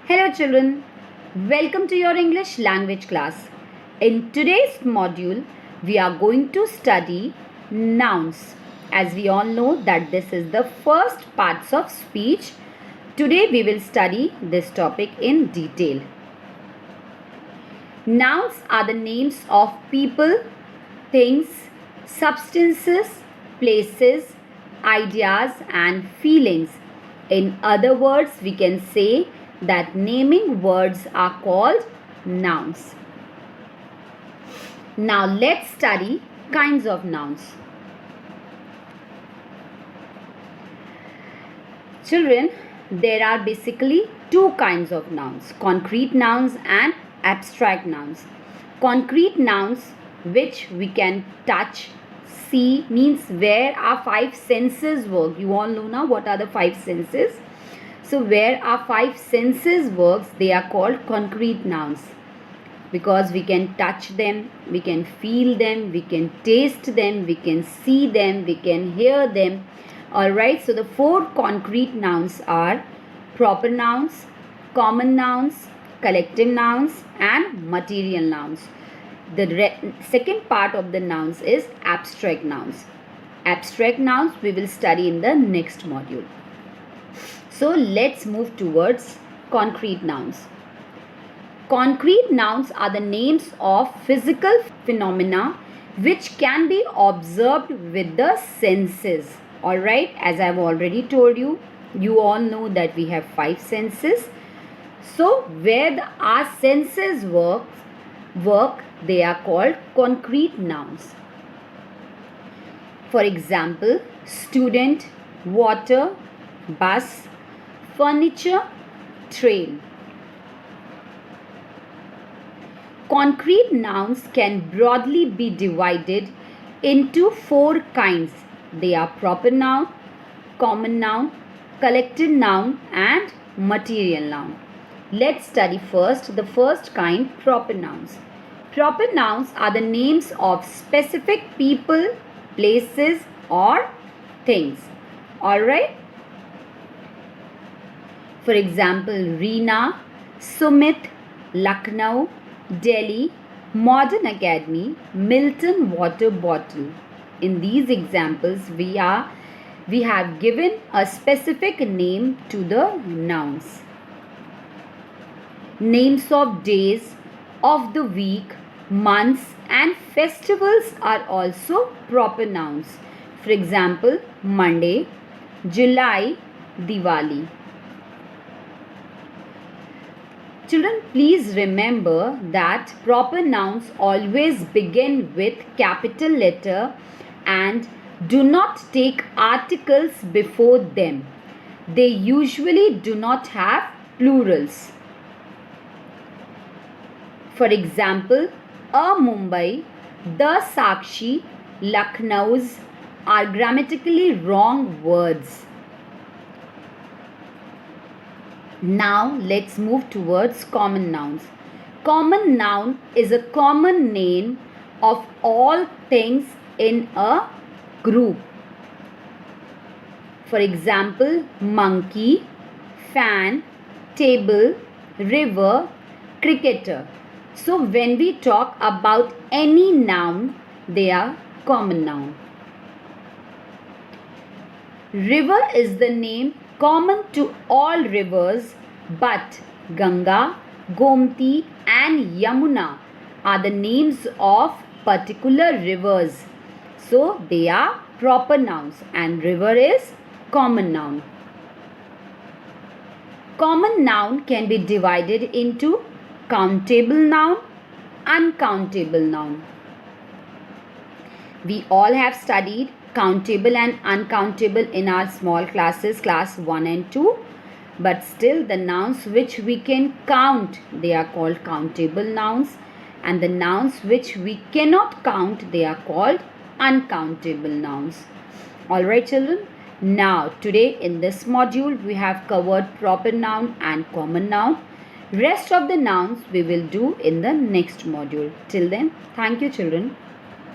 Hello children, welcome to your English language class. In today's module, we are going to study nouns. As we all know that this is the first parts of speech, today we will study this topic in detail. Nouns are the names of people, things, substances, places, ideas and feelings. In other words, we can say that naming words are called nouns. Now let's study kinds of nouns. Children, there are basically two kinds of nouns, concrete nouns and abstract nouns. Concrete nouns which we can touch, see, means where our five senses work. You all know now what are the five senses. So where our five senses works, they are called concrete nouns, because we can touch them, we can feel them, we can taste them, we can see them, we can hear them. Alright, so the four concrete nouns are proper nouns, common nouns, collective nouns and material nouns. The second part of the nouns is abstract nouns. Abstract nouns we will study in the next module. So let's move towards concrete nouns. Concrete nouns are the names of physical phenomena which can be observed with the senses. Alright, as I've already told you, you all know that we have five senses. So where our senses work, they are called concrete nouns. For example, student, water, bus, furniture, train. Concrete nouns can broadly be divided into four kinds. They are proper noun, common noun, collective noun and material noun. Let's study first the first kind, proper nouns. Proper nouns are the names of specific people, places or things. Alright? For example, Reena, Sumit, Lucknow, Delhi, Modern Academy, Milton water bottle. In these examples, we have given a specific name to the nouns. Names of days, of the week, months and festivals are also proper nouns. For example, Monday, July, Diwali. Children, please remember that proper nouns always begin with capital letter and do not take articles before them. They usually do not have plurals. For example, a Mumbai, the Sakshi, Lucknow's are grammatically wrong words. Now let's move towards common nouns. Common noun is a common name of all things in a group. For example, monkey, fan, table, river, cricketer. So when we talk about any noun, they are common noun. River is the name common to all rivers, but Ganga, Gomti and Yamuna are the names of particular rivers. So they are proper nouns and river is common noun. Common noun can be divided into countable noun, uncountable noun. We all have studied countable and uncountable in our small classes, class 1 and 2. But still the nouns which we can count, they are called countable nouns. And the nouns which we cannot count, they are called uncountable nouns. Alright children, now today in this module we have covered proper noun and common noun. Rest of the nouns we will do in the next module. Till then, thank you children.